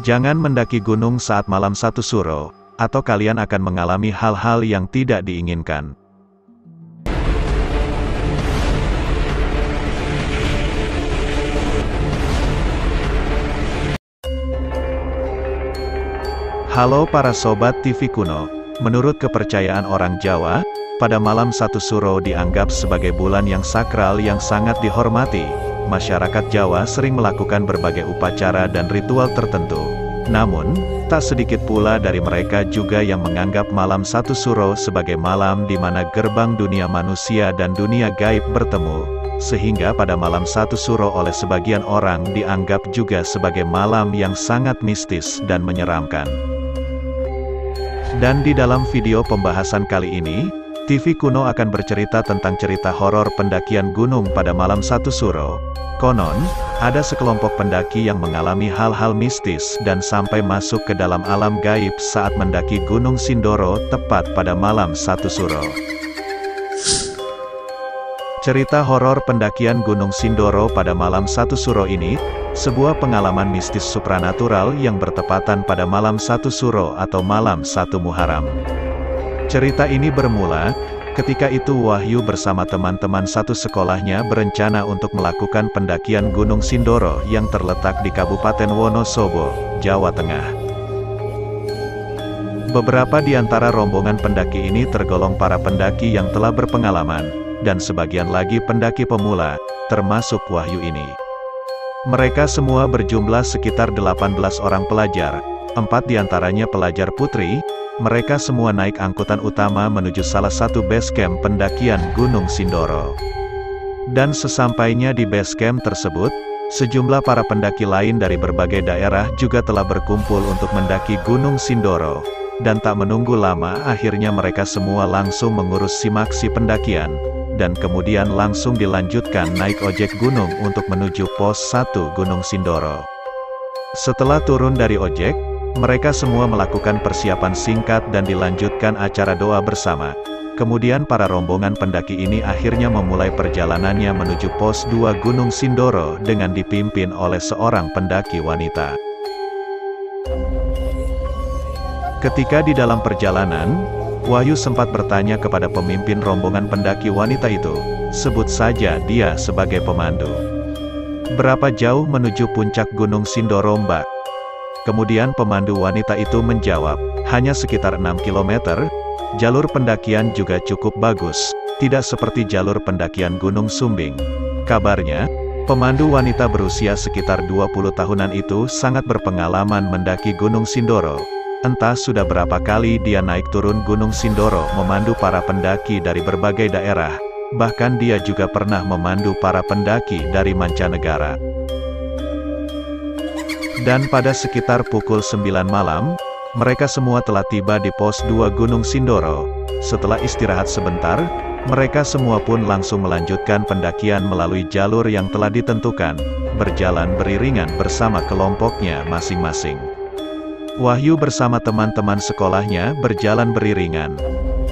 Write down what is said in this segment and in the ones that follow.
Jangan mendaki gunung saat malam 1 Suro, atau kalian akan mengalami hal-hal yang tidak diinginkan. Halo para sobat TV kuno, menurut kepercayaan orang Jawa, pada malam 1 Suro dianggap sebagai bulan yang sakral yang sangat dihormati. Masyarakat Jawa sering melakukan berbagai upacara dan ritual tertentu. Namun, tak sedikit pula dari mereka juga yang menganggap malam 1 Suro sebagai malam di mana gerbang dunia manusia dan dunia gaib bertemu. Sehingga pada malam 1 Suro oleh sebagian orang dianggap juga sebagai malam yang sangat mistis dan menyeramkan. Dan di dalam video pembahasan kali ini, TV Kuno akan bercerita tentang cerita horor pendakian gunung pada malam 1 Suro. Konon, ada sekelompok pendaki yang mengalami hal-hal mistis dan sampai masuk ke dalam alam gaib saat mendaki Gunung Sindoro tepat pada malam 1 Suro. Cerita horor pendakian Gunung Sindoro pada malam 1 Suro ini, sebuah pengalaman mistis supranatural yang bertepatan pada malam 1 Suro atau malam 1 Muharram. Cerita ini bermula, ketika itu Wahyu bersama teman-teman satu sekolahnya berencana untuk melakukan pendakian Gunung Sindoro yang terletak di Kabupaten Wonosobo, Jawa Tengah. Beberapa di antara rombongan pendaki ini tergolong para pendaki yang telah berpengalaman, dan sebagian lagi pendaki pemula, termasuk Wahyu ini. Mereka semua berjumlah sekitar 18 orang pelajar, 4 diantaranya pelajar putri. Mereka semua naik angkutan utama menuju salah satu base camp pendakian Gunung Sindoro. Dan sesampainya di base camp tersebut, sejumlah para pendaki lain dari berbagai daerah juga telah berkumpul untuk mendaki Gunung Sindoro. Dan tak menunggu lama akhirnya mereka semua langsung mengurus simaksi pendakian. Dan kemudian langsung dilanjutkan naik ojek gunung untuk menuju pos 1 Gunung Sindoro. Setelah turun dari ojek, mereka semua melakukan persiapan singkat dan dilanjutkan acara doa bersama. Kemudian para rombongan pendaki ini akhirnya memulai perjalanannya menuju pos 2 Gunung Sindoro dengan dipimpin oleh seorang pendaki wanita. Ketika di dalam perjalanan, Wahyu sempat bertanya kepada pemimpin rombongan pendaki wanita itu, sebut saja dia sebagai pemandu. "Berapa jauh menuju puncak Gunung Sindoro, Mbak?" Kemudian pemandu wanita itu menjawab, "Hanya sekitar 6 km, jalur pendakian juga cukup bagus, tidak seperti jalur pendakian Gunung Sumbing." Kabarnya, pemandu wanita berusia sekitar 20 tahunan itu sangat berpengalaman mendaki Gunung Sindoro. Entah sudah berapa kali dia naik turun Gunung Sindoro memandu para pendaki dari berbagai daerah, bahkan dia juga pernah memandu para pendaki dari mancanegara. Dan pada sekitar pukul 9 malam, mereka semua telah tiba di pos 2 Gunung Sindoro. Setelah istirahat sebentar, mereka semua pun langsung melanjutkan pendakian melalui jalur yang telah ditentukan, berjalan beriringan bersama kelompoknya masing-masing. Wahyu bersama teman-teman sekolahnya berjalan beriringan.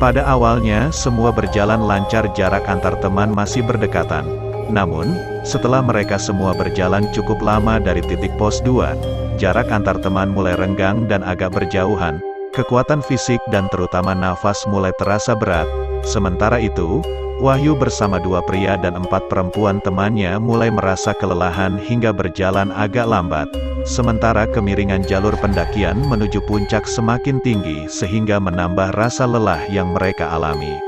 Pada awalnya semua berjalan lancar, jarak antar teman masih berdekatan. Namun, setelah mereka semua berjalan cukup lama dari titik pos 2, jarak antar teman mulai renggang dan agak berjauhan. Kekuatan fisik dan terutama nafas mulai terasa berat. Sementara itu, Wahyu bersama 2 pria dan 4 perempuan temannya mulai merasa kelelahan hingga berjalan agak lambat. Sementara kemiringan jalur pendakian menuju puncak semakin tinggi sehingga menambah rasa lelah yang mereka alami.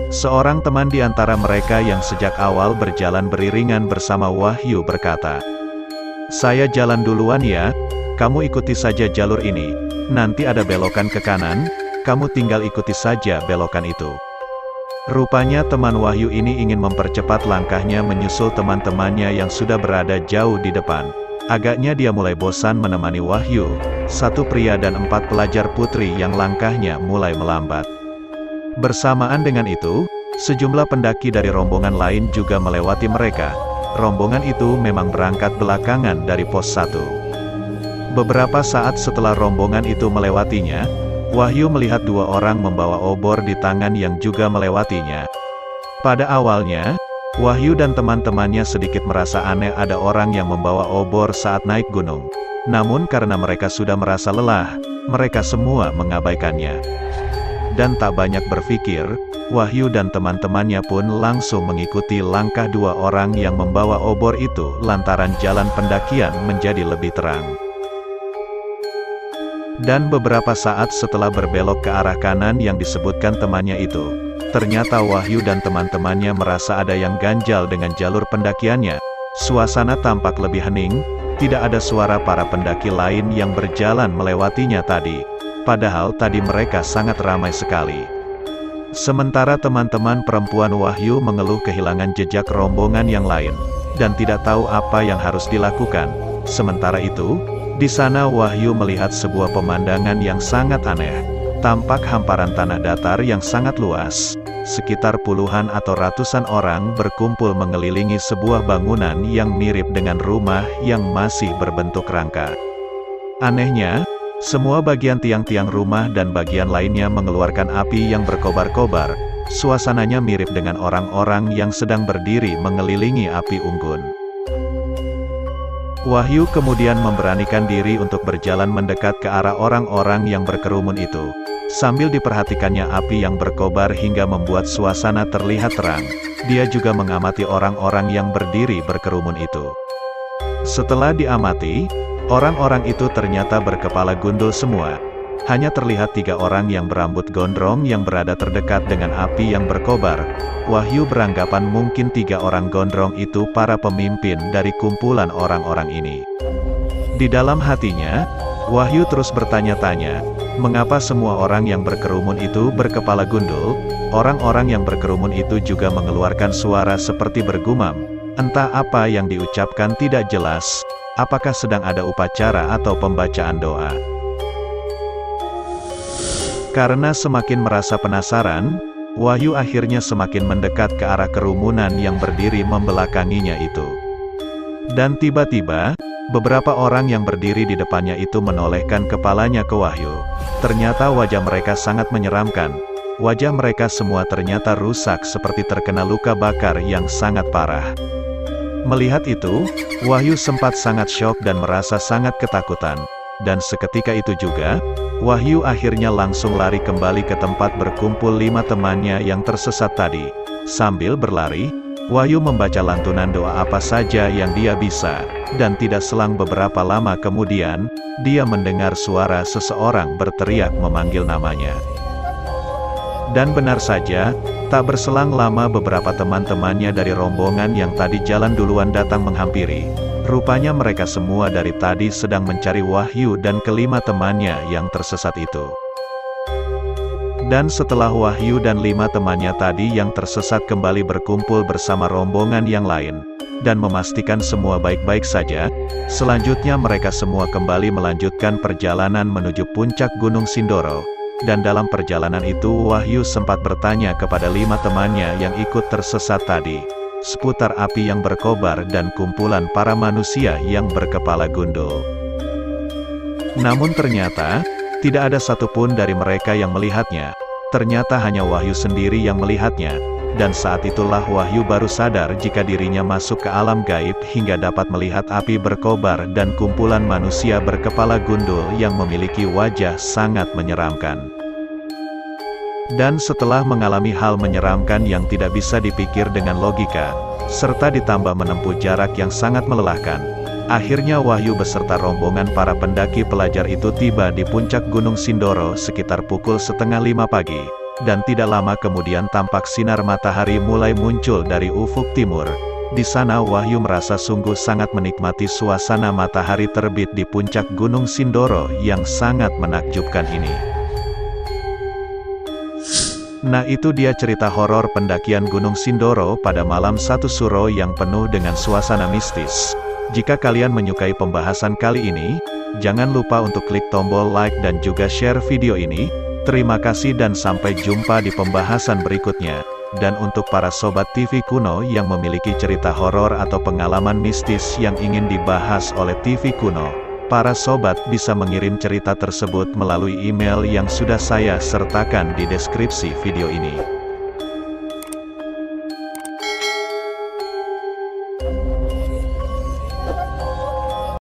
Seorang teman di antara mereka yang sejak awal berjalan beriringan bersama Wahyu berkata, "Saya jalan duluan ya, kamu ikuti saja jalur ini. Nanti ada belokan ke kanan, kamu tinggal ikuti saja belokan itu." Rupanya teman Wahyu ini ingin mempercepat langkahnya menyusul teman-temannya yang sudah berada jauh di depan. Agaknya dia mulai bosan menemani Wahyu, 1 pria dan 4 pelajar putri yang langkahnya mulai melambat. Bersamaan dengan itu, sejumlah pendaki dari rombongan lain juga melewati mereka. Rombongan itu memang berangkat belakangan dari pos 1. Beberapa saat setelah rombongan itu melewatinya, Wahyu melihat 2 orang membawa obor di tangan yang juga melewatinya. Pada awalnya, Wahyu dan teman-temannya sedikit merasa aneh ada orang yang membawa obor saat naik gunung. Namun karena mereka sudah merasa lelah, mereka semua mengabaikannya. Dan tak banyak berpikir, Wahyu dan teman-temannya pun langsung mengikuti langkah dua orang yang membawa obor itu lantaran jalan pendakian menjadi lebih terang. Dan beberapa saat setelah berbelok ke arah kanan yang disebutkan temannya itu, ternyata Wahyu dan teman-temannya merasa ada yang ganjal dengan jalur pendakiannya. Suasana tampak lebih hening, tidak ada suara para pendaki lain yang berjalan melewatinya tadi. Padahal tadi mereka sangat ramai sekali. Sementara teman-teman perempuan Wahyu mengeluh kehilangan jejak rombongan yang lain, dan tidak tahu apa yang harus dilakukan. Sementara itu, di sana Wahyu melihat sebuah pemandangan yang sangat aneh. Tampak hamparan tanah datar yang sangat luas. Sekitar puluhan atau ratusan orang berkumpul mengelilingi sebuah bangunan yang mirip dengan rumah yang masih berbentuk rangka. Anehnya, semua bagian tiang-tiang rumah dan bagian lainnya mengeluarkan api yang berkobar-kobar. Suasananya mirip dengan orang-orang yang sedang berdiri mengelilingi api unggun. Wahyu kemudian memberanikan diri untuk berjalan mendekat ke arah orang-orang yang berkerumun itu. Sambil diperhatikannya api yang berkobar hingga membuat suasana terlihat terang, dia juga mengamati orang-orang yang berdiri berkerumun itu. Setelah diamati, orang-orang itu ternyata berkepala gundul semua. Hanya terlihat 3 orang yang berambut gondrong yang berada terdekat dengan api yang berkobar. Wahyu beranggapan mungkin 3 orang gondrong itu para pemimpin dari kumpulan orang-orang ini. Di dalam hatinya, Wahyu terus bertanya-tanya, mengapa semua orang yang berkerumun itu berkepala gundul? Orang-orang yang berkerumun itu juga mengeluarkan suara seperti bergumam. Entah apa yang diucapkan tidak jelas, apakah sedang ada upacara atau pembacaan doa. Karena semakin merasa penasaran, Wahyu akhirnya semakin mendekat ke arah kerumunan yang berdiri membelakanginya itu. Dan tiba-tiba, beberapa orang yang berdiri di depannya itu menolehkan kepalanya ke Wahyu. Ternyata wajah mereka sangat menyeramkan. Wajah mereka semua ternyata rusak seperti terkena luka bakar yang sangat parah. Melihat itu, Wahyu sempat sangat syok dan merasa sangat ketakutan. Dan seketika itu juga, Wahyu akhirnya langsung lari kembali ke tempat berkumpul 5 temannya yang tersesat tadi. Sambil berlari, Wahyu membaca lantunan doa apa saja yang dia bisa, dan tidak selang beberapa lama kemudian, dia mendengar suara seseorang berteriak memanggil namanya. Dan benar saja, tak berselang lama beberapa teman-temannya dari rombongan yang tadi jalan duluan datang menghampiri. Rupanya mereka semua dari tadi sedang mencari Wahyu dan kelima temannya yang tersesat itu. Dan setelah Wahyu dan 5 temannya tadi yang tersesat kembali berkumpul bersama rombongan yang lain, dan memastikan semua baik-baik saja, selanjutnya mereka semua kembali melanjutkan perjalanan menuju puncak Gunung Sindoro. Dan dalam perjalanan itu Wahyu sempat bertanya kepada 5 temannya yang ikut tersesat tadi, seputar api yang berkobar dan kumpulan para manusia yang berkepala gundul. Namun ternyata, tidak ada satupun dari mereka yang melihatnya. Ternyata hanya Wahyu sendiri yang melihatnya. Dan saat itulah Wahyu baru sadar jika dirinya masuk ke alam gaib hingga dapat melihat api berkobar dan kumpulan manusia berkepala gundul yang memiliki wajah sangat menyeramkan. Dan setelah mengalami hal menyeramkan yang tidak bisa dipikir dengan logika, serta ditambah menempuh jarak yang sangat melelahkan, akhirnya Wahyu beserta rombongan para pendaki pelajar itu tiba di puncak Gunung Sindoro sekitar pukul 4:30 pagi, dan tidak lama kemudian tampak sinar matahari mulai muncul dari ufuk timur. Di sana Wahyu merasa sungguh sangat menikmati suasana matahari terbit di puncak Gunung Sindoro yang sangat menakjubkan ini. Nah, itu dia cerita horor pendakian Gunung Sindoro pada malam 1 Suro yang penuh dengan suasana mistis. Jika kalian menyukai pembahasan kali ini, jangan lupa untuk klik tombol like dan juga share video ini. Terima kasih dan sampai jumpa di pembahasan berikutnya. Dan untuk para sobat TV Kuno yang memiliki cerita horor atau pengalaman mistis yang ingin dibahas oleh TV Kuno, para sobat bisa mengirim cerita tersebut melalui email yang sudah saya sertakan di deskripsi video ini.